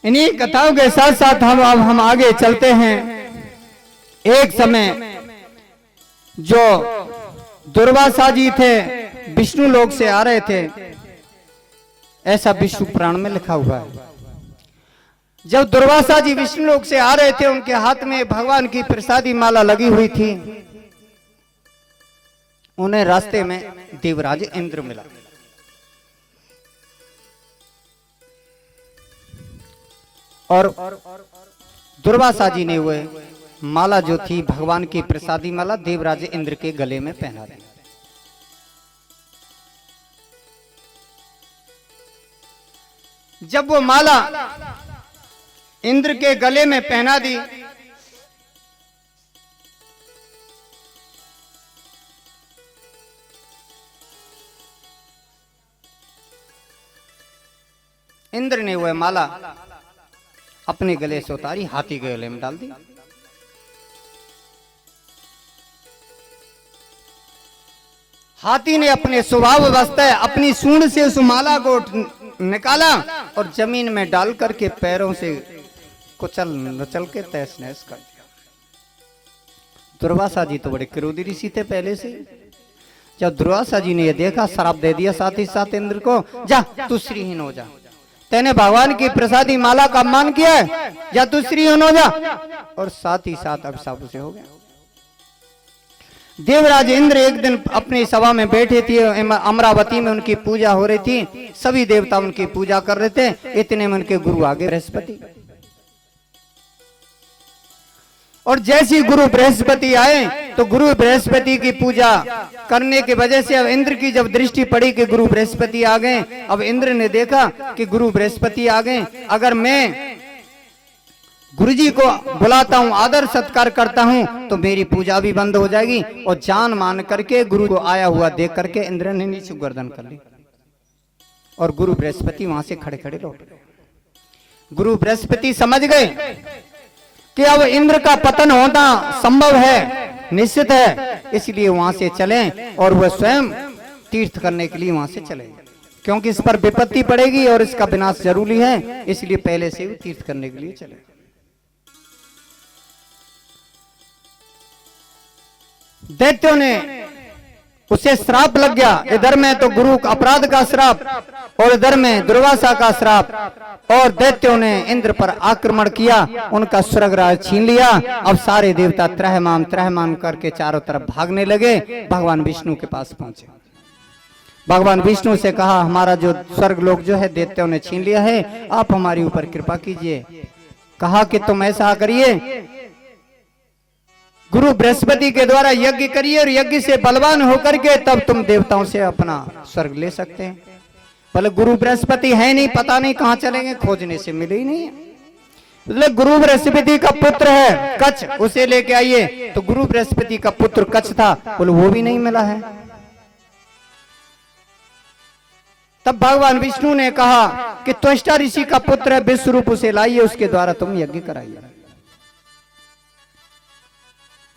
इन्हीं कथाओं के साथ साथ हम आगे चलते हैं। एक समय जो दुर्वासा जी थे विष्णु लोक से आ रहे थे, ऐसा विष्णु पुराण में लिखा हुआ है। जब दुर्वासा जी विष्णु लोक से आ रहे थे, उनके हाथ में भगवान की प्रसादी माला लगी हुई थी। उन्हें रास्ते में देवराज इंद्र मिला। और दुर्वासा जी ने वह माला जो थी भगवान की प्रसादी माला देवराज इंद्र के गले में पहना दी। जब वो माला इंद्र के गले में पहना दी, इंद्र ने वह माला अपने गले से उतारी, हाथी के गले में डाल दी। हाथी ने अपने स्वभाव अवस्था अपनी सूंड से उस माला को निकाला और जमीन में डाल करके पैरों से कुचल नचल के तहस नहस कर दिया। दुर्वासा जी तो बड़े क्रोधी ऋषि थे पहले से। जब दुर्वासा जी ने यह देखा, श्राप दे दिया साथ ही साथ इंद्र को, जा तू श्रीहीन हो जा, तेने भगवान की प्रसादी माला का अपमान किया है, या तू श्रीहीन हो जा। और साथ ही साथ अभिशाप उसे हो गया। देवराज इंद्र एक दिन अपनी सभा में बैठे थे, अमरावती में उनकी पूजा हो रही थी, सभी देवता उनकी पूजा कर रहे थे। इतने में उनके गुरु आगे बृहस्पति, और जैसे गुरु बृहस्पति आए तो गुरु बृहस्पति की पूजा करने की वजह से अब इंद्र की जब दृष्टि पड़ी कि गुरु बृहस्पति आ गए, अब इंद्र ने देखा कि गुरु बृहस्पति आ गए, अगर मैं गुरुजी को बुलाता हूं, आदर सत्कार करता हूं, तो मेरी पूजा भी बंद हो जाएगी। और जान मान करके गुरु को आया हुआ देख करके इंद्र ने नीचे गर्दन कर ली और गुरु बृहस्पति वहां से खड़े खड़े लौट गए। गुरु बृहस्पति समझ गए कि अब इंद्र का पतन होना संभव है, निश्चित है, इसलिए वहां से चले और वह स्वयं तीर्थ करने के लिए वहां से चले, क्योंकि इस पर विपत्ति पड़ेगी और इसका विनाश जरूरी है, इसलिए पहले से भी तीर्थ करने के लिए चले। दैत्यों ने उसे श्राप लग गया, इधर में तो गुरु अपराध का श्राप और इधर में दुर्वासा का श्राप, और दैत्यों ने इंद्र पर आक्रमण किया, उनका स्वर्गराज छीन लिया। अब सारे देवता त्रहमान करके चारों तरफ भागने लगे। भगवान विष्णु के पास पहुंचे। भगवान विष्णु से कहा, हमारा जो स्वर्ग लोक जो है दैत्यों ने छीन लिया है, आप हमारे ऊपर कृपा कीजिए। कहा कि तुम ऐसा करिए, गुरु बृहस्पति के द्वारा यज्ञ करिए और यज्ञ से बलवान होकर के तब तुम देवताओं से अपना स्वर्ग ले सकते हैं। बोले गुरु बृहस्पति है नहीं, पता नहीं कहां चलेंगे, खोजने से मिले ही नहीं। बोले गुरु बृहस्पति का पुत्र है कच्छ, उसे लेके आइए। तो गुरु बृहस्पति का पुत्र कच्छ था, बोले वो भी नहीं मिला है। तब भगवान विष्णु ने कहा कि त्वष्टा ऋषि का पुत्र है विश्वरूप, उसे लाइए, उसके द्वारा तुम यज्ञ कराइए।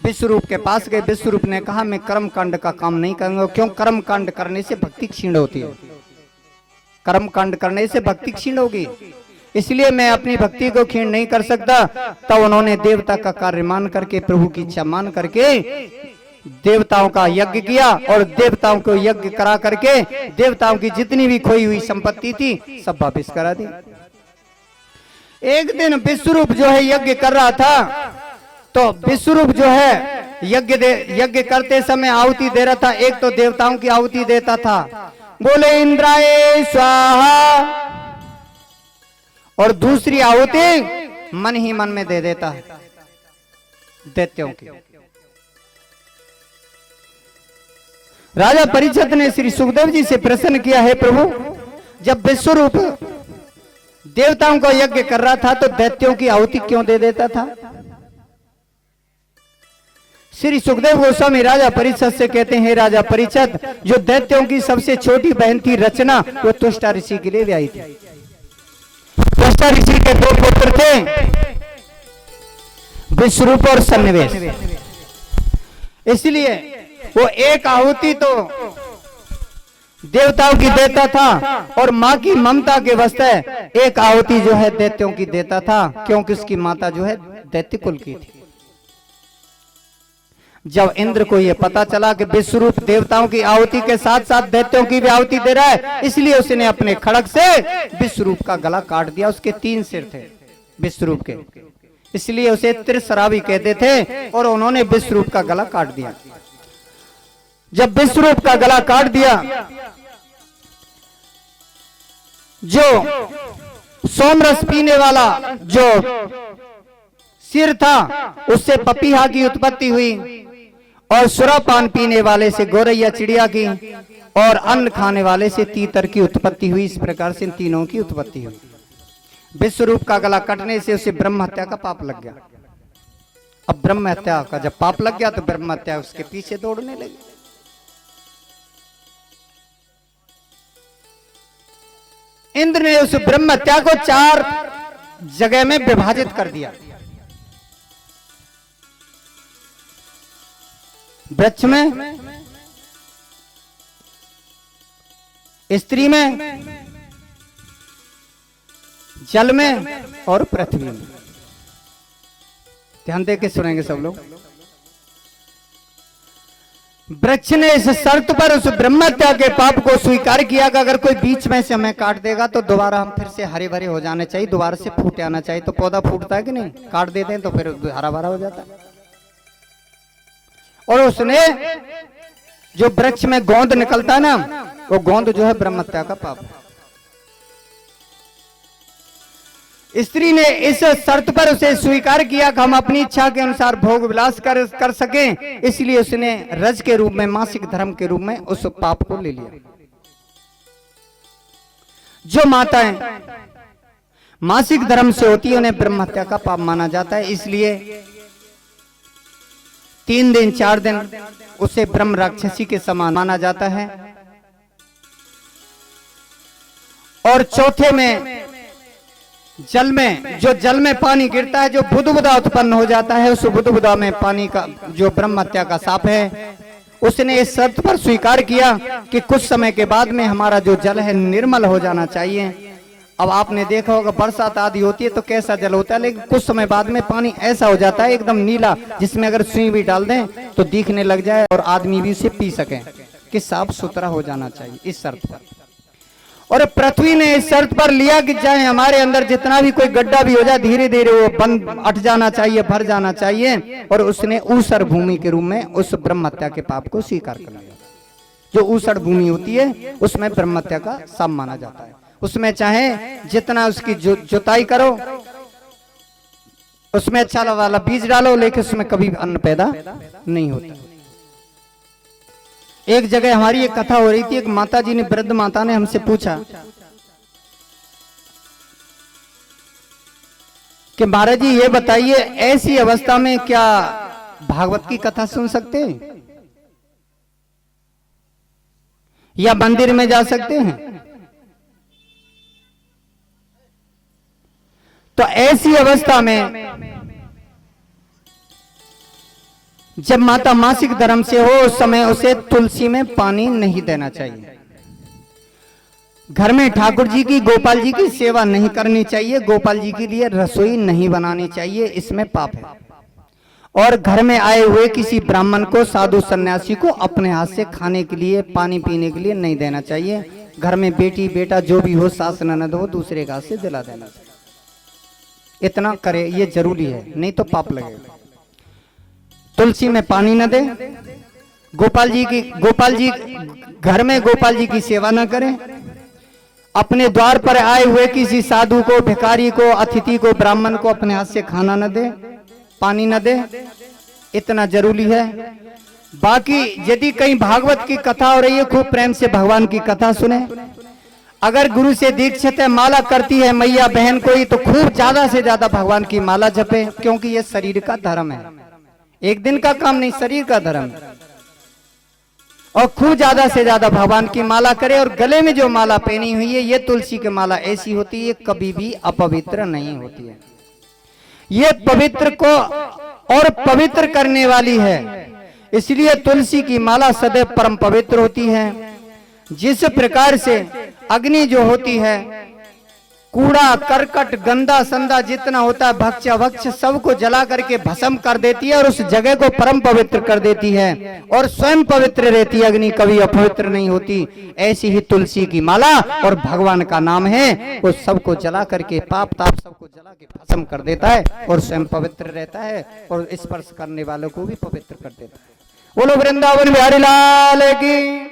विश्वरूप के पास गए। विश्वरूप ने कहा, मैं कर्म कांड का काम नहीं करूंगा, क्यों? कर्म कांड करने से भक्ति क्षीण होती है, कर्म कांड करने से भक्ति क्षीण होगी, इसलिए मैं अपनी भक्ति को क्षीण नहीं कर सकता। तब उन्होंने देवता का कार्य मान करके, प्रभु की इच्छा मान करके देवताओं का यज्ञ किया और देवताओं को यज्ञ करा करके देवताओं की जितनी भी खोई हुई संपत्ति थी सब वापिस करा दी। एक दिन विश्वरूप जो है यज्ञ कर रहा था, तो विश्वरूप जो है यज्ञ करते समय आहुति दे रहा था। एक तो देवताओं की आहुति देता था, बोले इंद्राय स्वाहा, और दूसरी आहुति मन ही मन में दे देता है दैत्यों की। राजा परीक्षित ने श्री सुखदेव जी से प्रश्न किया, है प्रभु, जब विश्वरूप देवताओं को यज्ञ कर रहा था तो दैत्यों की आहुति क्यों दे देता था? श्री सुखदेव गोस्वामी राजा परीक्षित से कहते हैं, राजा परीक्षित, जो दैत्यों की सबसे छोटी बहन थी रचना, वो त्वष्टा ऋषि के लिए आई थी। त्वष्टा ऋषि के दो पुत्र थे, विश्वरूप और सन्निवेश, इसलिए वो एक आहुति तो देवताओं की देता था और माँ की ममता के वास्ते एक आहुति जो है दैत्यों की देता था, क्योंकि उसकी माता जो है दैत्य कुल की थी। जब इंद्र को यह पता चला कि विश्वरूप देवताओं की आहुति के साथ साथ दैत्यों की भी आहुति दे रहा है, इसलिए उसने अपने खड़ग से विश्वरूप का गला काट दिया। उसके 3 सिर थे विश्वरूप के, इसलिए उसे त्रिशरावी कहते थे, और उन्होंने विश्वरूप का गला काट दिया। जब विश्वरूप का गला काट दिया, जो सोमरस पीने वाला जो सिर था उससे पपीहा की उत्पत्ति हुई, और सुरापान पीने वाले से गौरैया चिड़िया की, और अन्न खाने वाले से तीतर की उत्पत्ति हुई। इस प्रकार से इन तीनों की उत्पत्ति हुई। विश्वरूप का गला कटने से उसे ब्रह्म हत्या का पाप लग गया। अब ब्रह्म हत्या का जब पाप लग गया तो ब्रह्म हत्या उसके पीछे दौड़ने लगी। इंद्र ने उस ब्रह्म हत्या को 4 जगह में विभाजित कर दिया। वृक्ष में, स्त्री में, जल में और पृथ्वी में। ध्यान देके सुनेंगे सब लोग। वृक्ष ने इस शर्त पर उस ब्रह्म हत्या के पाप को स्वीकार किया कि अगर कोई बीच में से हमें काट देगा तो दोबारा हम फिर से हरे भरे हो जाने चाहिए, दोबारा से फूट आना चाहिए। तो पौधा फूटता है कि नहीं? काट देते हैं तो फिर हरा भरा हो जाता है। और उसने जो वृक्ष में गोंद निकलता है ना, वो गोंद जो है ब्रह्म हत्या का पाप है। स्त्री ने इस शर्त पर उसे स्वीकार किया कि हम अपनी इच्छा के अनुसार भोग विलास कर सकें, इसलिए उसने रज के रूप में, मासिक धर्म के रूप में उस पाप को ले लिया। जो माताएं मासिक धर्म से होती है उन्हें ब्रह्म हत्या का पाप माना जाता है, इसलिए 3 दिन 4 दिन उसे ब्रह्म राक्षसी के समान माना जाता है। और चौथे में जल में, जो जल में पानी गिरता है, जो बुदबुदा उत्पन्न हो जाता है, उस बुदबुदा में पानी का जो ब्रह्म हत्या का साप है, उसने इस शर्त पर स्वीकार किया कि कुछ समय के बाद में हमारा जो जल है निर्मल हो जाना चाहिए। अब आपने देखा होगा बरसात आदि होती है तो कैसा जल होता है, लेकिन कुछ समय बाद में पानी ऐसा हो जाता है एकदम नीला, जिसमें अगर सुई भी डाल दें तो दिखने लग जाए और आदमी भी उसे पी सके, कि साफ सुथरा हो जाना चाहिए इस शर्त पर। और पृथ्वी ने इस शर्त पर लिया कि चाहे हमारे अंदर जितना भी कोई गड्ढा भी हो जाए, धीरे धीरे वो बंद अट जाना चाहिए, भर जाना चाहिए। और उसने ऊसर भूमि के रूप में उस ब्रह्म हत्या के पाप को स्वीकार कर लिया। जो ऊसर भूमि होती है उसमें ब्रह्म हत्या का साप माना जाता है। उसमें चाहे जितना उसकी जुताई करो, उसमें अच्छा वाला बीज डालो, लेकिन उसमें कभी अन्न पैदा नहीं होता। एक जगह हमारी एक कथा हो रही थी, एक माता जी ने, वृद्ध माता ने हमसे पूछा कि महाराज जी ये बताइए, ऐसी अवस्था में क्या भागवत की कथा सुन सकते हैं या मंदिर में जा सकते हैं? तो ऐसी अवस्था में जब माता मासिक धर्म से हो, उस समय उसे तुलसी में पानी नहीं देना चाहिए। घर में ठाकुर जी की, गोपाल जी की सेवा नहीं करनी चाहिए, गोपाल जी के लिए रसोई नहीं बनानी चाहिए, इसमें पाप है। और घर में आए हुए किसी ब्राह्मण को, साधु सन्यासी को अपने हाथ से खाने के लिए, पानी पीने के लिए नहीं देना चाहिए। घर में बेटी बेटा जो भी हो, सास ननद हो, दूसरे के हाथ से दिला देना चाहिए। इतना करे, ये जरूरी है, नहीं तो पाप लगेगा। तुलसी में पानी न दे, गोपाल जी घर में गोपाल जी की सेवा न करें, अपने द्वार पर आए हुए किसी साधु को, भिखारी को, अतिथि को, ब्राह्मण को अपने हाथ से खाना न दे, पानी न दे, इतना जरूरी है। बाकी यदि कहीं भागवत की कथा हो रही है, खूब प्रेम से भगवान की कथा सुने। अगर गुरु से दीक्षित है, माला करती है मैया बहन कोई, तो खूब ज्यादा से ज्यादा भगवान की माला जपे, क्योंकि ये शरीर का धर्म है, एक दिन का काम नहीं, शरीर का धर्म। और खूब ज्यादा से ज्यादा भगवान की माला करे। और गले में जो माला पहनी हुई है, ये तुलसी की माला ऐसी होती है, कभी भी अपवित्र नहीं होती है। ये पवित्र को और पवित्र करने वाली है, इसलिए तुलसी की माला सदैव परम पवित्र होती है। जिस प्रकार से अग्नि जो होती है कूड़ा करकट गंदा संदा जितना होता है भक्ष अभक्ष सबको जला करके भस्म कर देती है और उस जगह को परम पवित्र कर देती है और स्वयं पवित्र रहती है, अग्नि कभी अपवित्र नहीं होती। ऐसी ही तुलसी की माला और भगवान का नाम है, वो सबको जला करके पाप ताप सबको जला के भस्म कर देता है और स्वयं पवित्र रहता है और स्पर्श करने वालों को भी पवित्र कर देता है। बोलो वृंदावन बिहारी लाल की।